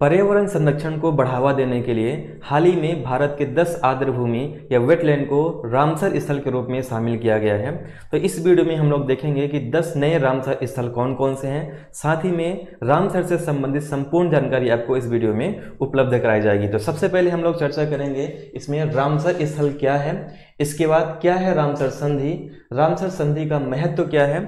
पर्यावरण संरक्षण को बढ़ावा देने के लिए हाल ही में भारत के 10 आर्द्रभूमि या वेटलैंड को रामसर स्थल के रूप में शामिल किया गया है। तो इस वीडियो में हम लोग देखेंगे कि 10 नए रामसर स्थल कौन कौन से हैं, साथ ही में रामसर से संबंधित संपूर्ण जानकारी आपको इस वीडियो में उपलब्ध कराई जाएगी। तो सबसे पहले हम लोग चर्चा करेंगे इसमें रामसर स्थल क्या है, इसके बाद क्या है रामसर संधि, रामसर संधि का महत्व क्या है,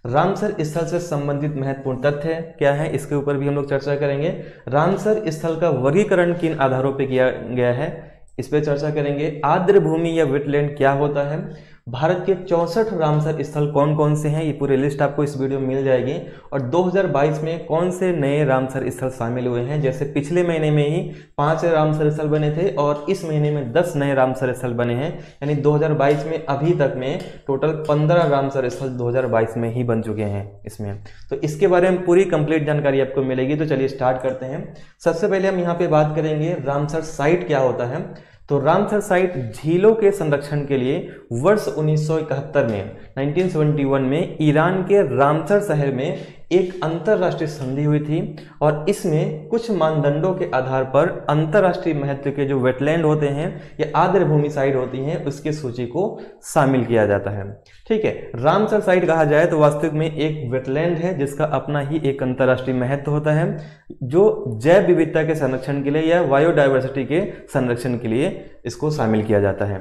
रामसर स्थल से संबंधित महत्वपूर्ण तथ्य क्या है, इसके ऊपर भी हम लोग चर्चा करेंगे। रामसर स्थल का वर्गीकरण किन आधारों पर किया गया है, इस पर चर्चा करेंगे। आर्द्र भूमि या वेटलैंड क्या होता है, भारत के 64 रामसर स्थल कौन कौन से हैं, ये पूरी लिस्ट आपको इस वीडियो में मिल जाएगी। और 2022 में कौन से नए रामसर स्थल शामिल हुए हैं, जैसे पिछले महीने में ही 5 रामसर स्थल बने थे और इस महीने में 10 नए रामसर स्थल बने हैं, यानी 2022 में अभी तक में टोटल 15 रामसर स्थल 2022 में ही बन चुके हैं इसमें। तो इसके बारे में पूरी कंप्लीट जानकारी आपको मिलेगी। तो चलिए स्टार्ट करते हैं। सबसे पहले हम यहाँ पे बात करेंगे रामसर साइट क्या होता है। तो रामसर साइट झीलों के संरक्षण के लिए वर्ष 1971 में 1971 में ईरान के रामसर शहर में एक अंतरराष्ट्रीय संधि हुई थी और इसमें कुछ मानदंडों के आधार पर अंतरराष्ट्रीय महत्व के जो वेटलैंड होते हैं या आर्द्र भूमि साइट होती हैं उसकी सूची को शामिल किया जाता है। ठीक है, रामसर साइट कहा जाए तो वास्तविक में एक वेटलैंड है जिसका अपना ही एक अंतरराष्ट्रीय महत्व होता है, जो जैव विविधता के संरक्षण के लिए या बायोडायवर्सिटी के संरक्षण के लिए इसको शामिल किया जाता है।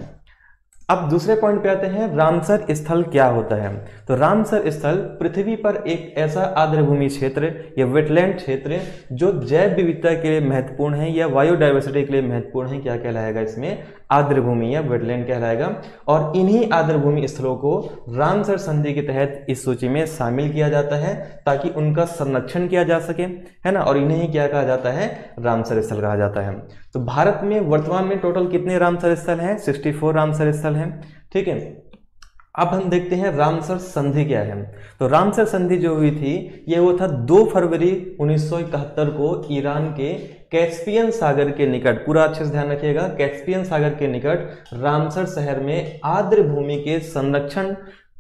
अब दूसरे पॉइंट पे आते हैं, रामसर स्थल क्या होता है। तो रामसर स्थल पृथ्वी पर एक ऐसा आर्द्रभूमि क्षेत्र या वेटलैंड क्षेत्र जो जैव विविधता के लिए महत्वपूर्ण है या बायोडायवर्सिटी के लिए महत्वपूर्ण है, क्या कहलाएगा इसमें, आर्द्रभूमि या वेटलैंड कहलाएगा। और इन्हीं आर्द्रभूमि स्थलों को रामसर संधि के तहत इस सूची में शामिल किया जाता है ताकि उनका संरक्षण किया जा सके, है ना। और इन्हें क्या कहा जाता है, रामसर स्थल कहा जाता है। तो भारत में वर्तमान में टोटल कितने रामसर स्थल हैं, 64 रामसर स्थल हैं। ठीक है, अब हम देखते हैं रामसर संधि क्या है। तो रामसर संधि जो हुई थी ये वो था 2 फरवरी 1971 को ईरान के कैस्पियन सागर के निकट, पूरा अच्छे से ध्यान रखिएगा, कैस्पियन सागर के निकट रामसर शहर में आर्द्र भूमि के संरक्षण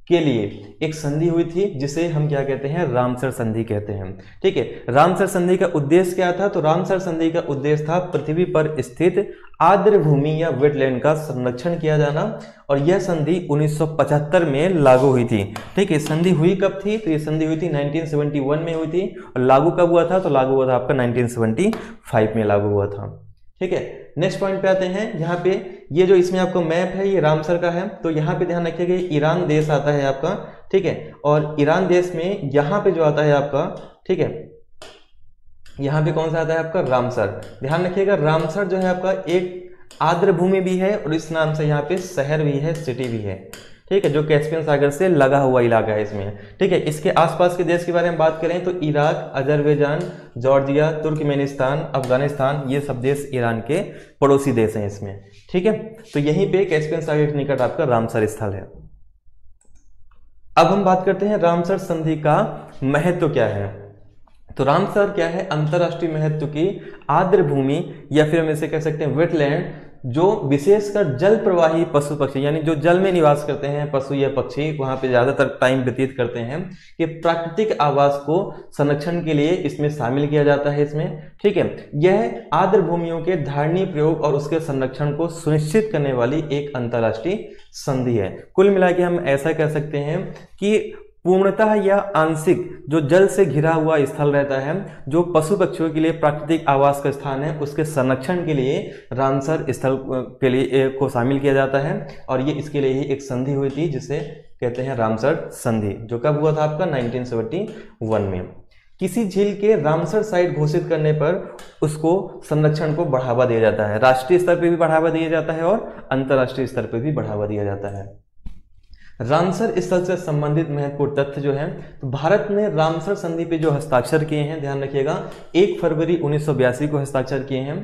के लिए एक संधि हुई थी जिसे हम क्या कहते हैं, रामसर संधि कहते हैं। ठीक है, रामसर संधि का उद्देश्य क्या था, तो रामसर संधि का उद्देश्य था पृथ्वी पर स्थित आर्द्र भूमि या वेटलैंड का संरक्षण किया जाना और यह संधि 1975 में लागू हुई थी। ठीक है, संधि हुई कब थी, तो ये संधि हुई थी 1971 में हुई थी और लागू कब हुआ था, तो लागू हुआ था आपका 1975 में लागू हुआ था। ठीक है, नेक्स्ट पॉइंट पे आते हैं। यहाँ पे ये जो इसमें आपको मैप है ये रामसर का है, तो यहाँ पे ध्यान रखिएगा ईरान देश आता है आपका। ठीक है, और ईरान देश में यहाँ पे जो आता है आपका, ठीक है, यहाँ पे कौन सा आता है आपका, रामसर। ध्यान रखिएगा रामसर जो है आपका एक आर्द्र भूमि भी है और इस नाम से यहाँ पे शहर भी है, सिटी भी है। ठीक है, जो कैस्पियन सागर से लगा हुआ इलाका है इसमें। ठीक है, इसके आसपास के देश के बारे में बात करें तो Iraq, Azerbaijan, Georgia, Turkmenistan, Afghanistan, ये सब देश ईरान के पड़ोसी देश हैं इसमें। ठीक है, तो यहीं पे कैस्पियन सागर के निकट आपका रामसर स्थल है। अब हम बात करते हैं रामसर संधि का महत्व क्या है। तो रामसर क्या है, अंतरराष्ट्रीय महत्व की आर्द्र भूमि या फिर हम इसे कह सकते हैं वेटलैंड, जो विशेषकर जल प्रवाही पशु पक्षी यानी जो जल में निवास करते हैं पशु या पक्षी, वहां पे ज्यादातर टाइम व्यतीत करते हैं, कि प्राकृतिक आवास को संरक्षण के लिए इसमें शामिल किया जाता है इसमें। ठीक है, यह आर्द्र भूमियों के धारणीय प्रयोग और उसके संरक्षण को सुनिश्चित करने वाली एक अंतरराष्ट्रीय संधि है। कुल मिला के हम ऐसा कह सकते हैं कि पूर्णतः या आंशिक जो जल से घिरा हुआ स्थल रहता है, जो पशु पक्षियों के लिए प्राकृतिक आवास का स्थान है, उसके संरक्षण के लिए रामसर स्थल के लिए को शामिल किया जाता है और ये इसके लिए ही एक संधि हुई थी जिसे कहते हैं रामसर संधि, जो कब हुआ था आपका 1971 में। किसी झील के रामसर साइट घोषित करने पर उसको संरक्षण को बढ़ावा दिया जाता है, राष्ट्रीय स्तर पर भी बढ़ावा दिया जाता है और अंतर्राष्ट्रीय स्तर पर भी बढ़ावा दिया जाता है। रामसर स्थल से संबंधित महत्वपूर्ण तथ्य जो है, तो भारत ने रामसर संधि पे जो हस्ताक्षर किए हैं, ध्यान रखिएगा 1 फरवरी 1982 को हस्ताक्षर किए हैं।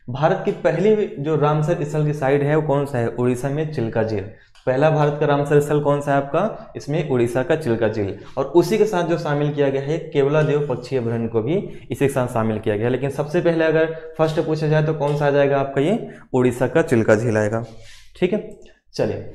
भारत की पहली जो रामसर स्थल की साइट है वो कौन सा है, उड़ीसा में चिल्का झील। पहला भारत का रामसर स्थल कौन सा है आपका, इसमें उड़ीसा का चिल्का झील। और उसी के साथ जो शामिल किया गया है केवलादेव पक्षी अभयारण्य को भी इसी के साथ शामिल किया गया। लेकिन सबसे पहले अगर फर्स्ट पूछा जाए तो कौन सा आ जाएगा आपका, ये उड़ीसा का चिल्का झील आएगा। ठीक है, चलिए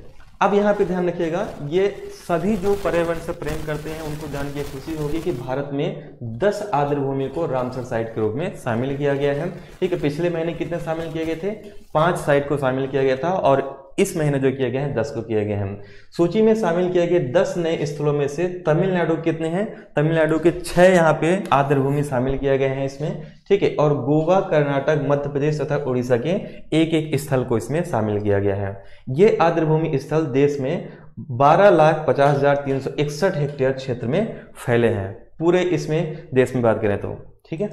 अब यहाँ पे ध्यान रखिएगा, ये सभी जो पर्यावरण से प्रेम करते हैं उनको जान के खुशी होगी कि भारत में 10 आर्द्रभूमि को रामसर साइट के रूप में शामिल किया गया है। ठीक है, पिछले महीने कितने शामिल किए गए थे? 5 साइट को शामिल किया गया था और इस महीने जो किया गया है 10 को किया गया है। सूची में शामिल किए गए 10 नए स्थलों में से तमिलनाडु कितने हैं? तमिलनाडु के 6 यहाँ पे आर्द्रभूमि शामिल किया गया है इसमें। ठीक है, और गोवा, कर्नाटक, मध्य प्रदेश तथा उड़ीसा के एक एक स्थल को इसमें शामिल किया गया है। ये आर्द्रभूमि स्थल देश में 12,50,361 हेक्टेयर क्षेत्र में फैले हैं, पूरे इसमें देश में बात करें तो। ठीक है,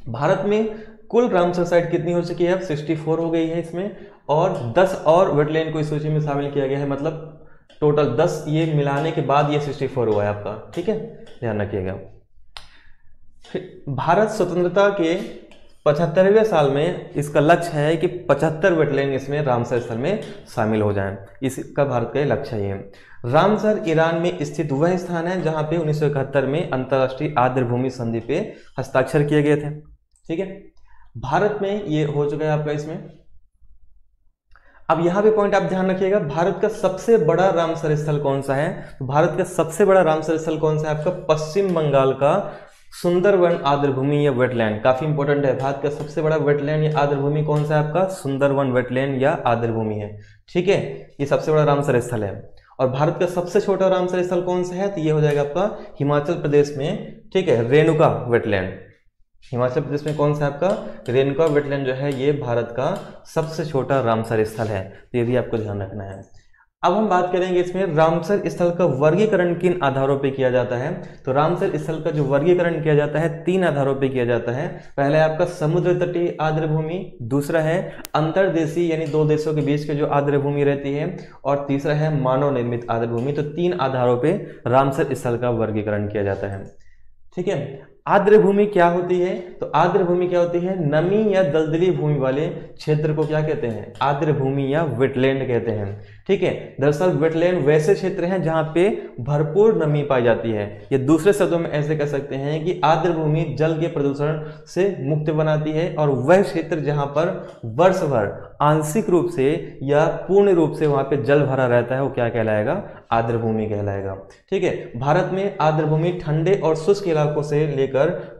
भारत में कुल रामसर साइट कितनी हो चुकी है? अब 64 हो गई है इसमें, और 10 और वेटलैंड को इस सूची में शामिल किया गया है, मतलब टोटल 10 ये मिलाने के बाद ये 64 हुआ है आपका। ठीक है, ध्यान रखिएगा। भारत स्वतंत्रता के 75वें साल में इसका लक्ष्य है कि 75 वेटलैंड इसमें रामसर स्थल में शामिल हो जाएं, इसका भारत का लक्ष्य है। रामसर ईरान में स्थित वह स्थान है जहां पे 1971 में अंतर्राष्ट्रीय आर्द्रभूमि संधि पे हस्ताक्षर किए गए थे। ठीक है, भारत में ये हो चुका है आपका इसमें। अब यहां पे पॉइंट आप ध्यान रखिएगा, भारत का सबसे बड़ा रामसर स्थल कौन सा है? तो भारत का सबसे बड़ा रामसर स्थल कौन सा है आपका? पश्चिम बंगाल का सुंदरवन आर्द्रभूमि या वेटलैंड, काफी इंपॉर्टेंट है। भारत का सबसे बड़ा वेटलैंड या आर्द्रभूमि कौन सा है आपका? सुंदरवन वेटलैंड या आर्द्रभूमि है। ठीक है, ये सबसे बड़ा रामसर स्थल है। और भारत का सबसे छोटा रामसर स्थल कौन सा है? तो ये हो जाएगा आपका हिमाचल प्रदेश में। ठीक है, रेणुका वेटलैंड। हिमाचल प्रदेश में कौन सा आपका? रेणुका वेटलैंड जो है ये भारत का सबसे छोटा रामसर स्थल है, तो ये भी आपको ध्यान रखना है। अब हम बात करेंगे इसमें रामसर स्थल का वर्गीकरण किन आधारों पे किया जाता है। तो रामसर स्थल का जो वर्गीकरण किया जाता है 3 आधारों पे किया जाता है। पहला है आपका समुद्र तटीय आर्द्रभूमि, दूसरा है अंतर्देशीय यानी 2 देशों के बीच के जो आर्द्रभूमि रहती है, और तीसरा है मानव निर्मित आर्द्रभूमि। तो 3 आधारों पे रामसर स्थल का वर्गीकरण किया जाता है। ठीक है, आर्द्रभूमि क्या होती है? तो आर्द्रभूमि क्या होती है? नमी या दलदली भूमि वाले क्षेत्र को क्या कहते हैं? आर्द्रभूमि या वेटलैंड कहते हैं। ठीक है, दरअसल वेटलैंड वैसे क्षेत्र हैं जहां पे भरपूर नमी पाई जाती है, या दूसरे शब्दों में ऐसे कह सकते हैं कि आर्द्रभूमि जल के प्रदूषण से मुक्त बनाती है, और वह क्षेत्र जहां पर वर्ष भर आंशिक रूप से या पूर्ण रूप से वहां पे जल भरा रहता है वो क्या कहलाएगा? आर्द्रभूमि कहलाएगा। ठीक है, भारत में आर्द्रभूमि ठंडे और शुष्क इलाकों से लेकर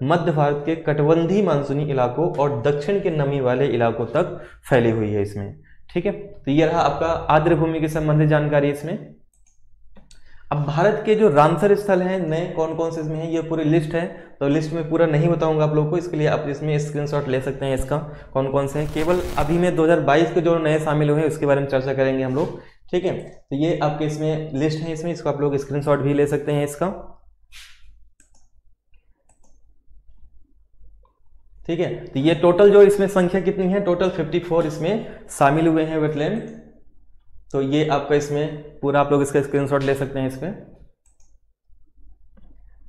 मध्य भारत के कटिबंधीय मानसूनी इलाकों और दक्षिण के नमी वाले इलाकों तक फैली हुई है इसमें। ठीक है, तो ये रहा आपका आर्द्रभूमि के संबंधित जानकारी इसमें। अब भारत के जो रामसर स्थल हैं नए कौन कौन से इसमें हैं, ये पूरी लिस्ट है, तो लिस्ट में पूरा नहीं बताऊंगा आप लोगों को, इसके लिए आप इसमें स्क्रीनशॉट ले सकते हैं इसका कौन कौन से हैं। केवल अभी में 2022 के जो नए शामिल हुए हैं उसके बारे में चर्चा करेंगे हम लोग। ठीक है, तो ये आपके इसमें लिस्ट है, इसमें इसको आप लोग स्क्रीनशॉट भी ले सकते हैं इसका। ठीक है, तो ये टोटल जो इसमें संख्या कितनी है? टोटल 54 इसमें शामिल हुए हैं वेटलैंड। तो ये आपका इसमें पूरा आप लोग इसका स्क्रीनशॉट ले सकते हैं इसमें।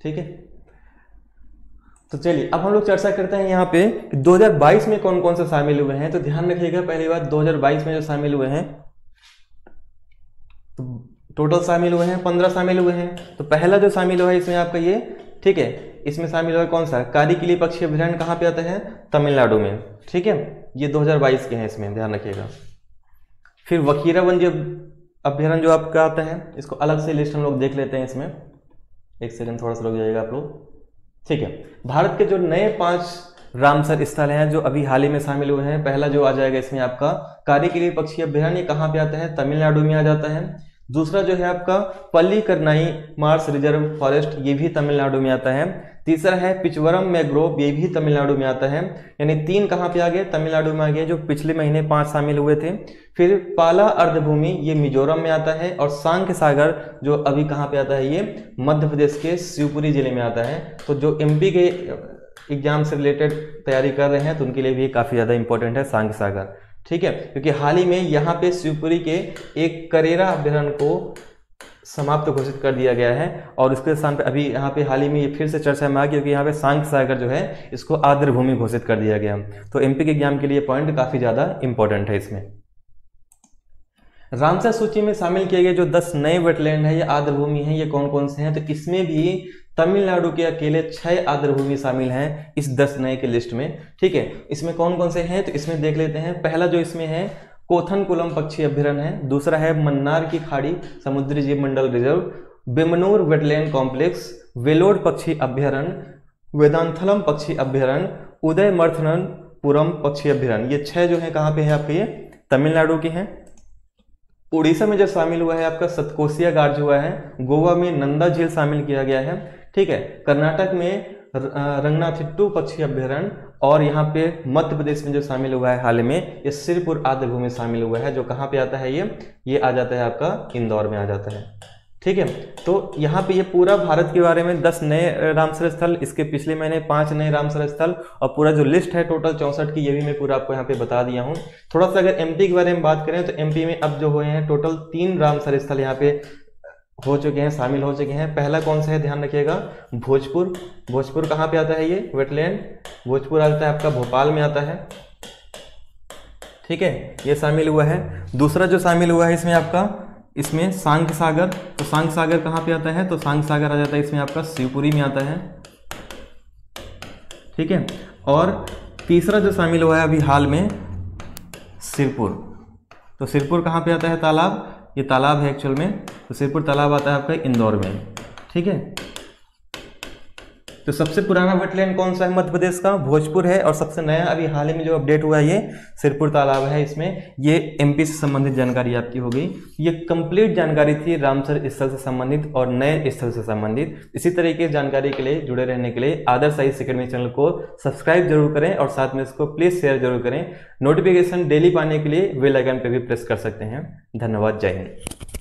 ठीक है, तो चलिए अब हम लोग चर्चा करते हैं यहाँ पे कि 2022 में कौन कौन से शामिल हुए हैं। तो ध्यान रखिएगा, पहली बात 2022 में जो शामिल हुए हैं तो टोटल शामिल हुए हैं 15 शामिल हुए हैं। तो पहला जो शामिल हुआ है इसमें आपका ये, ठीक है, इसमें शामिल हुआ कौन सा? कारिकिली पक्षी अभयारण्य कहाँ पे आता है? तमिलनाडु में। ठीक है, ये 2022 के हैं, इसमें ध्यान रखिएगा। फिर वखीरा वन्य अभयारण्य जो आपका आता है, इसको अलग से लिस्ट हम लोग देख लेते हैं इसमें। एक सेकंड थोड़ा सा रुक जाइएगा आप लोग। ठीक है, भारत के जो नए 5 रामसर स्थल हैं जो अभी हाल ही में शामिल हुए हैं, पहला जो आ जाएगा इसमें आपका कारिकिली पक्षी अभयारण्य, कहाँ पे आता है? तमिलनाडु में आ जाता है। दूसरा जो है आपका पल्लीकरनाई मार्स रिजर्व फॉरेस्ट, ये भी तमिलनाडु में आता है। तीसरा है पिचवरम मैंग्रोव, ये भी तमिलनाडु में आता है। यानी 3 कहाँ पे आ गए? तमिलनाडु में आ गए, जो पिछले महीने 5 शामिल हुए थे। फिर पाला अर्धभूमि, ये मिजोरम में आता है। और सांख्य सागर जो अभी कहाँ पे आता है? ये मध्य प्रदेश के शिवपुरी जिले में आता है। तो जो MP के एग्जाम से रिलेटेड तैयारी कर रहे हैं तो उनके लिए भी काफी ज्यादा इंपॉर्टेंट है सांख्य सागर। ठीक है, क्योंकि हाल ही में यहाँ पे शिवपुरी के एक करेरा अभयारण्य को समाप्त घोषित कर दिया गया है, और उसके स्थान पे अभी यहाँ पे हाल ही में ये फिर से चर्चा में आ गया, क्योंकि यहाँ पे सांख्य सागर जो है इसको आर्द्रभूमि घोषित कर दिया गया। तो MP के एग्जाम के लिए पॉइंट काफी ज्यादा इंपॉर्टेंट है इसमें। रामसर सूची में शामिल किए गए जो 10 नए वेटलैंड है या आर्द्रभूमि है, ये कौन कौन से हैं? तो इसमें भी तमिलनाडु के अकेले 6 आर्द्रभूमि शामिल हैं इस 10 नए के लिस्ट में। ठीक है, इसमें कौन कौन से हैं? तो इसमें देख लेते हैं। पहला जो इसमें है कोथनकुलम पक्षी अभ्यारण्य है, दूसरा है मन्नार की खाड़ी समुद्री जीव मंडल रिजर्व, बेमनूर वेटलैंड कॉम्प्लेक्स, वेलोड पक्षी अभ्यारण्य, वेदांथलम पक्षी अभ्यारण्य, उदयमर्थनपुरम पक्षी अभ्यारण्य। ये 6 जो है कहाँ पे है आपके, ये तमिलनाडु के हैं। उड़ीसा में जो शामिल हुआ है आपका सतकोसिया गार्ज हुआ है, गोवा में नंदा झील शामिल किया गया है, ठीक है। कर्नाटक में रंगनाथिट्टू पक्षी अभ्यारण्य, और यहाँ पे मध्य प्रदेश में जो शामिल हुआ है हाल में, ये सिरपुर आर्द्रभूमि शामिल हुआ है, जो कहाँ पे आता है, ये आ जाता है आपका इंदौर में आ जाता है, ठीक है। तो यहाँ पे ये पूरा भारत के बारे में 10 नए रामसर स्थल, इसके पिछले महीने 5 नए रामसर स्थल, और पूरा जो लिस्ट है टोटल 64 की, ये भी मैं पूरा आपको यहाँ पे बता दिया हूँ। थोड़ा सा अगर एमपी के बारे में बात करें तो एमपी में अब जो हुए हैं टोटल 3 रामसर स्थल यहाँ पे हो चुके हैं, शामिल हो चुके हैं। पहला कौन सा है, ध्यान रखिएगा, भोजपुर। भोजपुर कहाँ पे आता है, ये वेटलैंड भोजपुर आता है आपका भोपाल में आता है, ठीक है, ये शामिल हुआ है। दूसरा जो शामिल हुआ है इसमें आपका, इसमें सांग सागर, तो सांग सागर कहाँ पे आता है, तो सांग सागर आ जाता है इसमें आपका शिवपुरी में आता है, ठीक है। और तीसरा जो शामिल हुआ है अभी हाल में, सिरपुर। तो सिरपुर कहाँ पे आता है, तालाब, ये तालाब है एक्चुअल में, तो सिरपुर तालाब आता है आपका इंदौर में, ठीक है। तो सबसे पुराना वेटलैंड कौन सा है मध्य प्रदेश का, भोजपुर है, और सबसे नया अभी हाल ही में जो अपडेट हुआ है ये सिरपुर तालाब है। इसमें ये एमपी से संबंधित जानकारी आपकी हो गई। ये कंप्लीट जानकारी थी रामसर स्थल से संबंधित और नए स्थल से संबंधित। इसी तरीके की जानकारी के लिए, जुड़े रहने के लिए आदर्श आईएएस अकेडमी चैनल को सब्सक्राइब जरूर करें, और साथ में इसको प्लीज शेयर जरूर करें। नोटिफिकेशन डेली पाने के लिए बेल आइकन पर भी प्रेस कर सकते हैं। धन्यवाद, जय हिंद।